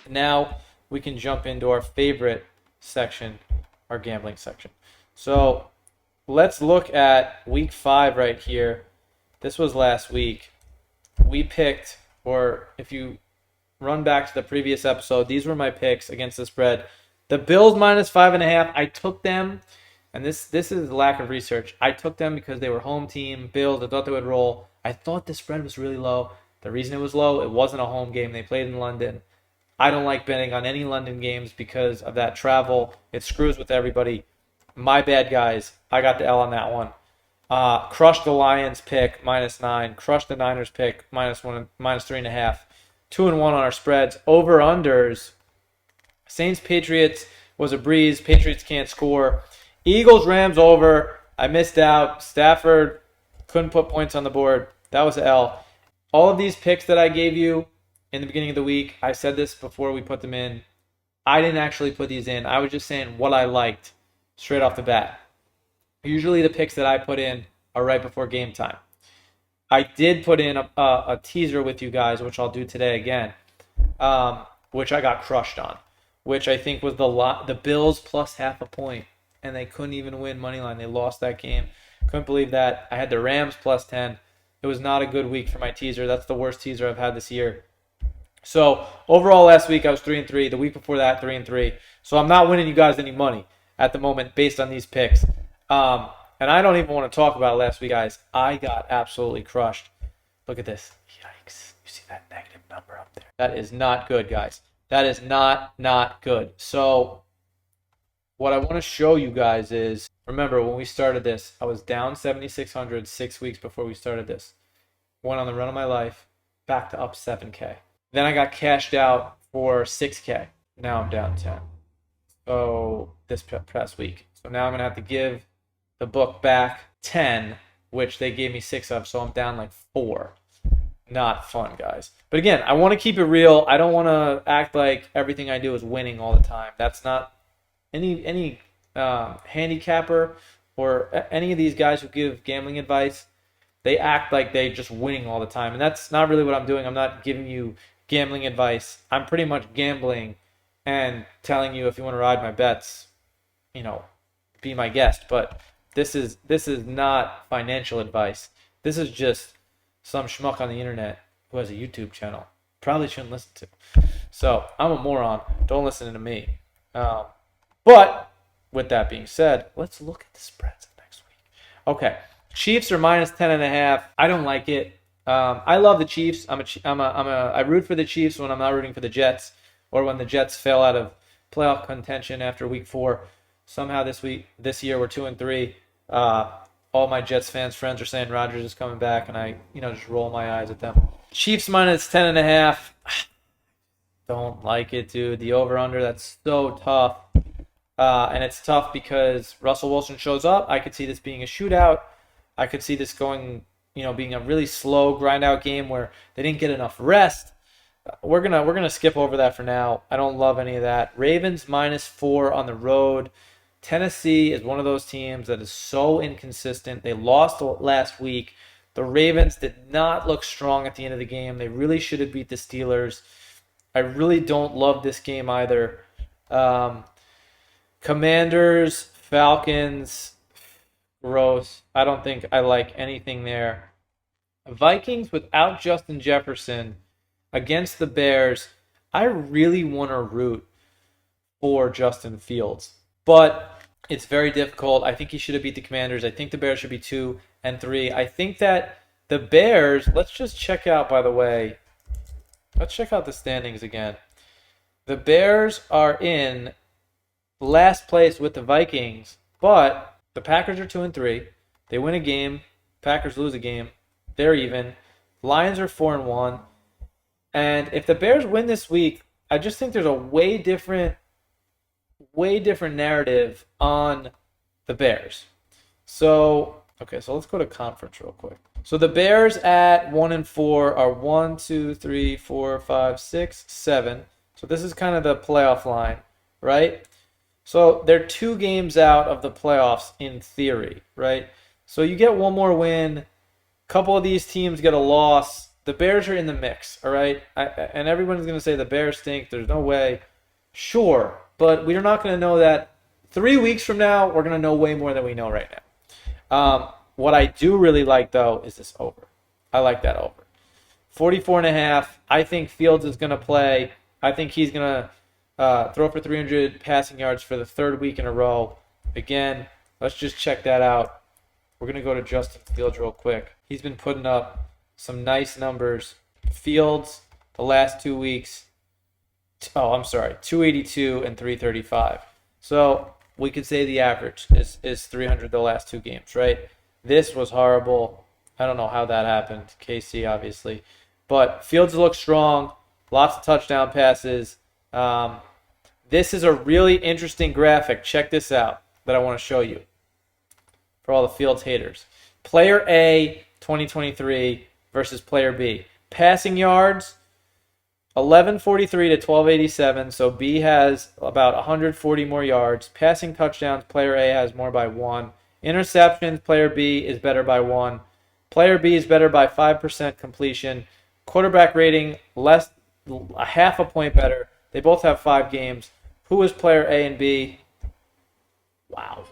Now we can jump into our favorite section, our gambling section. So let's look at week 5 right here. This was last week. We picked, or if you run back to the previous episode, these were my picks against the spread. The Bills minus 5.5. I took them, and this is lack of research. I took them because they were home team. Bills, I thought they would roll. I thought the spread was really low. The reason it was low, it wasn't a home game. They played in London. I don't like betting on any London games because of that travel. It screws with everybody. My bad, guys. I got the L on that one. Crushed the Lions pick, -9. Crushed the Niners pick, -1, -3.5. 2-1 on our spreads. Over-unders. Saints Patriots was a breeze. Patriots can't score. Eagles Rams over. I missed out. Stafford couldn't put points on the board. That was an L. All of these picks that I gave you in the beginning of the week, I said this before we put them in. I didn't actually put these in. I was just saying what I liked straight off the bat. Usually the picks that I put in are right before game time. I did put in a teaser with you guys, which I'll do today again, which I got crushed on, which I think was the Bills plus half a point, and they couldn't even win money line. They lost that game. Couldn't believe that. I had the Rams plus 10. It was not a good week for my teaser. That's the worst teaser I've had this year. So overall last week I was 3-3. The week before that 3-3. So I'm not winning you guys any money at the moment based on these picks. And I don't even want to talk about last week, guys. I got absolutely crushed. Look at this. Yikes. You see that negative number up there? That is not good, guys. That is not good. So what I want to show you guys is, remember when we started this, I was down 7,600 6 weeks before we started this. Went on the run of my life, back to up 7K. Then I got cashed out for 6K. Now I'm down 10. So this past week. So now I'm going to have to give the book back 10, which they gave me 6 of, so I'm down like 4. Not fun, guys. But again, I want to keep it real. I don't want to act like everything I do is winning all the time. That's not any handicapper or any of these guys who give gambling advice. They act like they're just winning all the time, and that's not really what I'm doing. I'm not giving you gambling advice. I'm pretty much gambling and telling you if you want to ride my bets, be my guest. But this is not financial advice. This is just some schmuck on the internet who has a YouTube channel. Probably shouldn't listen to. So I'm a moron. Don't listen to me. But with that being said, let's look at the spreads of next week. Okay, Chiefs are -10.5. I don't like it. I love the Chiefs. I root for the Chiefs when I'm not rooting for the Jets, or when the Jets fell out of playoff contention after week 4. Somehow this year we're 2-3. All my Jets fans friends are saying Rodgers is coming back, and I just roll my eyes at them. Chiefs -10.5. Don't like it, dude. The over/under, that's so tough. And it's tough because Russell Wilson shows up. I could see this being a shootout. I could see this going, being a really slow grind out game where they didn't get enough rest. We're gonna skip over that for now. I don't love any of that. Ravens -4 on the road. Tennessee is one of those teams that is so inconsistent. They lost last week. The Ravens did not look strong at the end of the game. They really should have beat the Steelers. I really don't love this game either. Commanders, Falcons, gross. I don't think I like anything there. Vikings without Justin Jefferson against the Bears. I really want to root for Justin Fields, but it's very difficult. I think he should have beat the Commanders. I think the Bears should be 2-3. I think that the Bears, let's just check out, by the way, let's check out the standings again. The Bears are in last place with the Vikings, but the Packers are 2-3. They win a game. Packers lose a game. They're even. Lions are 4-1. And if the Bears win this week, I just think there's a way different narrative on the Bears. So let's go to conference real quick. So the Bears at 1-4 are 1, 2, 3, 4, 5, 6, 7. So this is kind of the playoff line, right? So they're 2 games out of the playoffs in theory, right? So you get one more win. A couple of these teams get a loss. the Bears are in the mix, all right? And everyone's going to say the Bears stink. There's no way. Sure, but we're not going to know that. 3 weeks from now, we're going to know way more than we know right now. What I do really like, though, is this over. I like that over. 44.5. I think Fields is going to play. I think he's going to throw for 300 passing yards for the third week in a row. Again, let's just check that out. We're going to go to Justin Fields real quick. He's been putting up some nice numbers. Fields, the last 2 weeks, 282 and 335. So we could say the average is 300 the last 2 games, right? This was horrible. I don't know how that happened. KC, obviously. But Fields looks strong. Lots of touchdown passes. This is a really interesting graphic. Check this out that I want to show you for all the Fields haters. Player A, 2023 versus Player B. Passing yards, 1143 to 1287. So B has about 140 more yards. Passing touchdowns, Player A has more by 1. Interceptions, Player B is better by 1. Player B is better by 5% completion. Quarterback rating, less a half a point better. They both have 5 games. Who is Player A and B? Wow,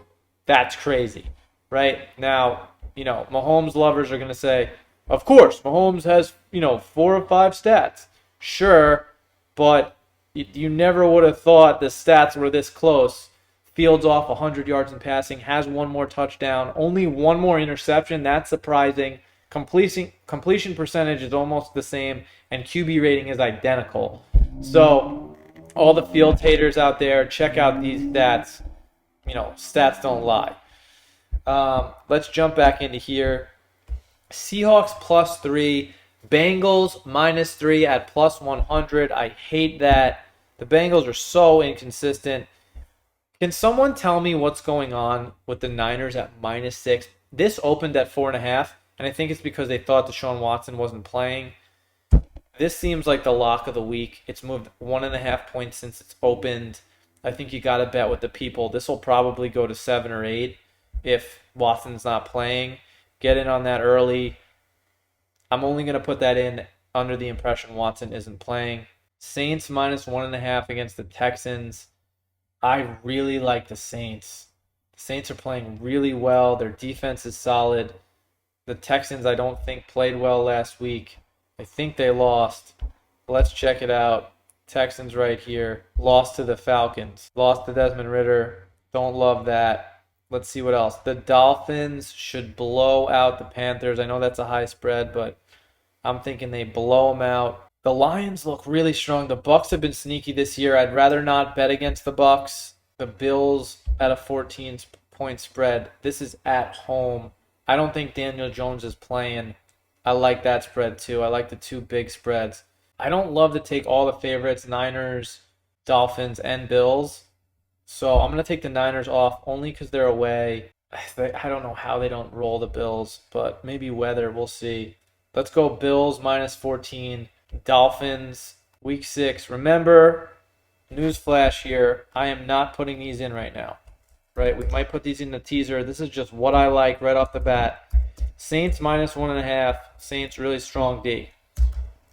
that's crazy, right? Now, Mahomes lovers are going to say, of course, Mahomes has, 4 of 5 stats. Sure, but you never would have thought the stats were this close. Fields off 100 yards in passing, has 1 more touchdown, only 1 more interception. That's surprising. Completion percentage is almost the same, and QB rating is identical. So all the Fields haters out there, check out these stats. Stats don't lie. Let's jump back into here. Seahawks +3, Bengals -3 at +100. I hate that. The Bengals are so inconsistent. Can someone tell me what's going on with the Niners at -6? This opened at 4.5, and I think it's because they thought Deshaun Watson wasn't playing. This seems like the lock of the week. It's moved 1.5 points since it's opened. I think you got to bet with the people. This will probably go to 7 or 8 if Watson's not playing. Get in on that early. I'm only going to put that in under the impression Watson isn't playing. Saints -1.5 against the Texans. I really like the Saints. The Saints are playing really well. Their defense is solid. The Texans, I don't think, played well last week. I think they lost. Let's check it out. Texans right here. Lost to the Falcons. Lost to Desmond Ridder. Don't love that. Let's see what else. The Dolphins should blow out the Panthers. I know that's a high spread, but I'm thinking they blow them out. The Lions look really strong. The Bucs have been sneaky this year. I'd rather not bet against the Bucs. The Bills at a 14-point spread. This is at home. I don't think Daniel Jones is playing. I like that spread too. I like the 2 big spreads. I don't love to take all the favorites, Niners, Dolphins, and Bills. So I'm going to take the Niners off only because they're away. I don't know how they don't roll the Bills, but maybe weather. We'll see. Let's go Bills -14. Dolphins, week 6. Remember, newsflash here, I am not putting these in right now. Right? We might put these in the teaser. This is just what I like right off the bat. Saints -1.5. Saints really strong D.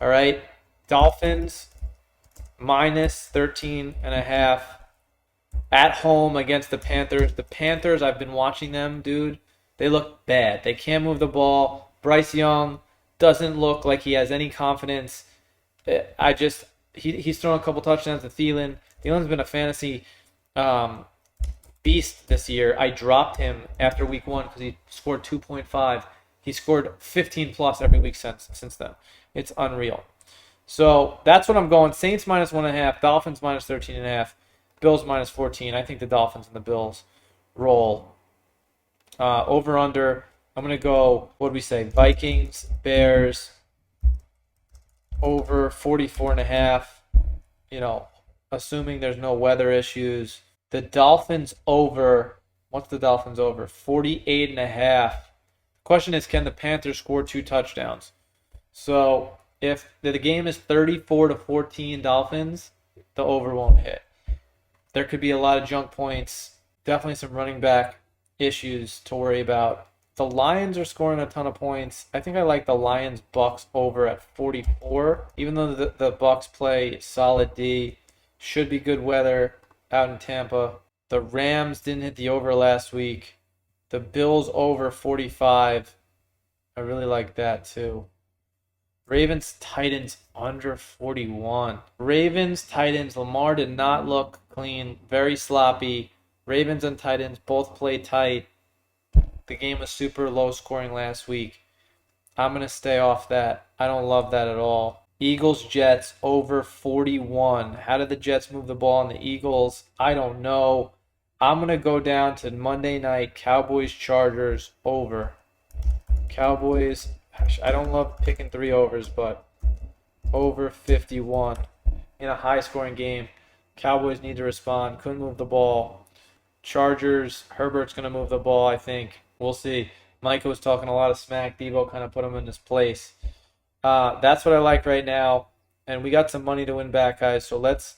All right. Dolphins -13.5 at home against the Panthers. The Panthers, I've been watching them, dude. They look bad. They can't move the ball. Bryce Young doesn't look like he has any confidence. He's thrown a couple touchdowns to Thielen. Thielen's been a fantasy beast this year. I dropped him after week 1 because he scored 2.5. He scored 15 plus every week since then. It's unreal. So that's what I'm going. Saints -1.5, Dolphins -13.5, Bills -14. I think the Dolphins and the Bills roll. Over under. I'm going to go, what do we say? Vikings, Bears, over 44.5. Assuming there's no weather issues. The Dolphins over. What's the Dolphins over? 48.5. Question is, can the Panthers score 2 touchdowns? So if the game is 34-14 Dolphins, the over won't hit. There could be a lot of junk points. Definitely some running back issues to worry about. The Lions are scoring a ton of points. I think I like the Lions Bucks over at 44. Even though the Bucks play solid D, should be good weather out in Tampa. The Rams didn't hit the over last week. The Bills over 45. I really like that too. Ravens Titans under 41. Ravens Titans. Lamar did not look clean. Very sloppy. Ravens and Titans both play tight. The game was super low scoring last week. I'm going to stay off that. I don't love that at all. Eagles Jets over 41. How did the Jets move the ball on the Eagles? I don't know. I'm going to go down to Monday night Cowboys Chargers over. Cowboys, I don't love picking 3 overs, but over 51 in a high scoring game. Cowboys need to respond. Couldn't move the ball. Chargers, Herbert's going to move the ball, I think. We'll see. Micah was talking a lot of smack. Debo kind of put him in his place. That's what I like right now. And we got some money to win back, guys. So let's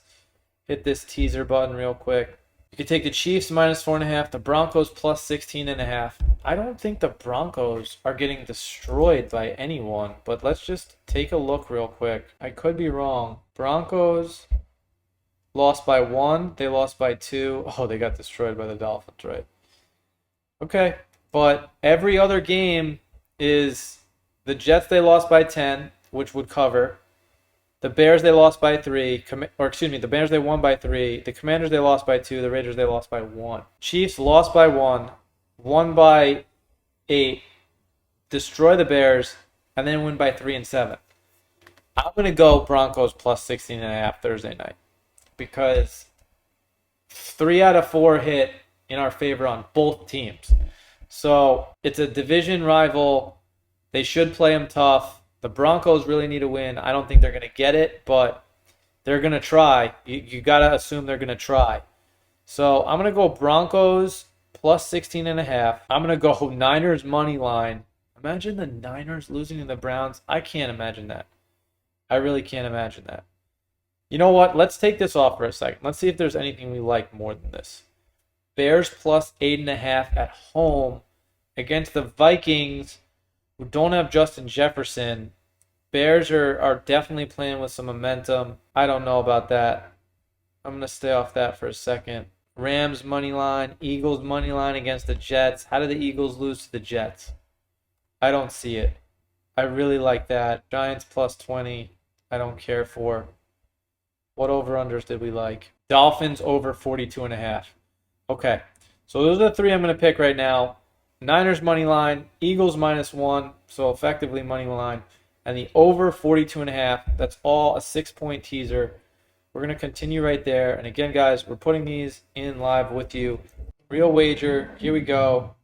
hit this teaser button real quick. You can take the Chiefs minus 4.5, the Broncos plus 16.5. I don't think the Broncos are getting destroyed by anyone, but let's just take a look real quick. I could be wrong. Broncos lost by 1. They lost by 2. Oh, they got destroyed by the Dolphins, right? Okay, but every other game is the Jets, they lost by 10, which would cover. The Bears, they lost by 3. The Bears, they won by 3. The Commanders, they lost by 2. The Raiders, they lost by 1. Chiefs lost by 1, won by 8, destroy the Bears, and then win by 3 and 7. I'm going to go Broncos plus 16.5 Thursday night because 3 out of 4 hit in our favor on both teams. So it's a division rival. They should play them tough. The Broncos really need to win. I don't think they're going to get it, but they're going to try. You got to assume they're going to try. So I'm going to go Broncos plus 16.5. I'm going to go Niners money line. Imagine the Niners losing to the Browns. I can't imagine that. I really can't imagine that. You know what? Let's take this off for a second. Let's see if there's anything we like more than this. Bears plus 8.5 at home against the Vikings, who don't have Justin Jefferson. Bears are definitely playing with some momentum. I don't know about that. I'm going to stay off that for a second. Rams money line, Eagles money line against the Jets. How did the Eagles lose to the Jets? I don't see it. I really like that. Giants plus 20. I don't care for. What over-unders did we like? Dolphins over 42.5. Okay, so those are the 3 I'm going to pick right now. Niners money line, Eagles minus 1, so effectively money line, and the over 42.5. That's all a 6-point teaser. We're going to continue right there. And again, guys, we're putting these in live with you. Real wager, here we go.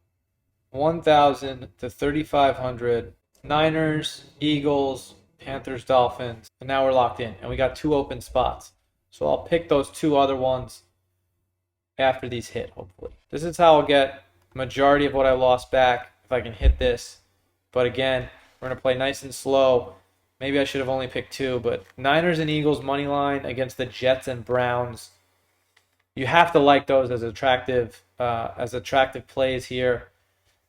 1,000 to 3,500. Niners, Eagles, Panthers, Dolphins. And now we're locked in. And we got 2 open spots. So I'll pick those 2 other ones after these hit, hopefully. This is how I'll get majority of what I lost back if I can hit this. But again, we're going to play nice and slow. Maybe I should have only picked 2, but Niners and Eagles money line against the Jets and Browns. You have to like those as attractive plays here.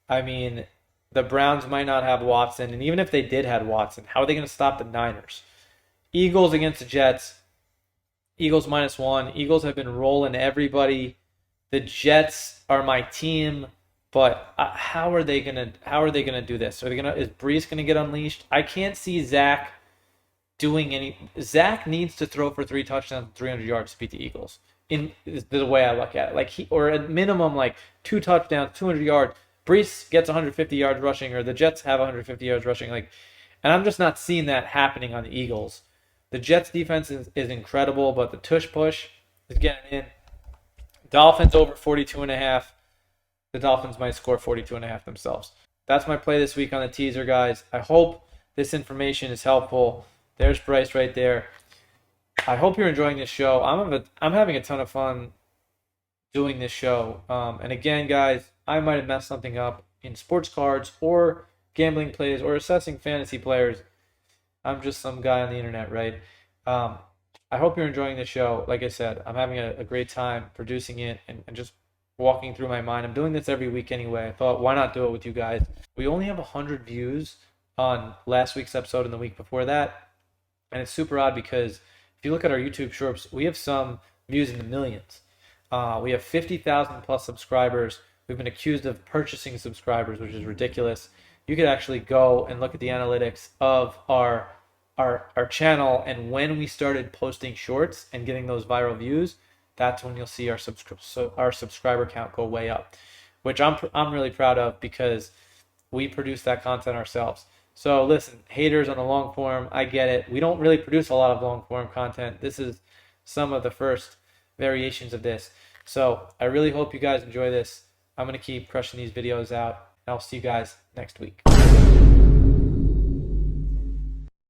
I mean, the Browns might not have Watson, and even if they did have Watson, how are they going to stop the Niners? Eagles against the Jets. Eagles minus 1. Eagles have been rolling everybody. The Jets are my team, but how are they gonna do this? Is Brees gonna get unleashed? I can't see Zach doing any. Zach needs to throw for 3 touchdowns, 300 yards to beat the Eagles. In the way I look at it, or at minimum 2 touchdowns, 200 yards. Brees gets 150 yards rushing, or the Jets have 150 yards rushing. And I'm just not seeing that happening on the Eagles. The Jets defense is incredible, but the tush push is getting in. Dolphins over 42.5. The Dolphins might score 42.5 themselves. That's my play this week on the teaser, guys. I hope this information is helpful. There's Bryce right there. I hope you're enjoying this show. I'm having a ton of fun doing this show. And again, guys, I might have messed something up in sports cards or gambling plays or assessing fantasy players. I'm just some guy on the internet, right? I hope you're enjoying the show. Like I said, I'm having a great time producing it and just walking through my mind. I'm doing this every week anyway. I thought, why not do it with you guys? We only have 100 views on last week's episode and the week before that. And it's super odd because if you look at our YouTube shorts, we have some views in the millions. We have 50,000 plus subscribers. We've been accused of purchasing subscribers, which is ridiculous. You could actually go and look at the analytics of our channel, and when we started posting shorts and getting those viral views, that's when you'll see our subscriber count go way up, which I'm really proud of because we produce that content ourselves. So listen, haters on the long form, I get it. We don't really produce a lot of long form content. This is some of the first variations of this. So I really hope you guys enjoy this. I'm going to keep crushing these videos out, and I'll see you guys next week.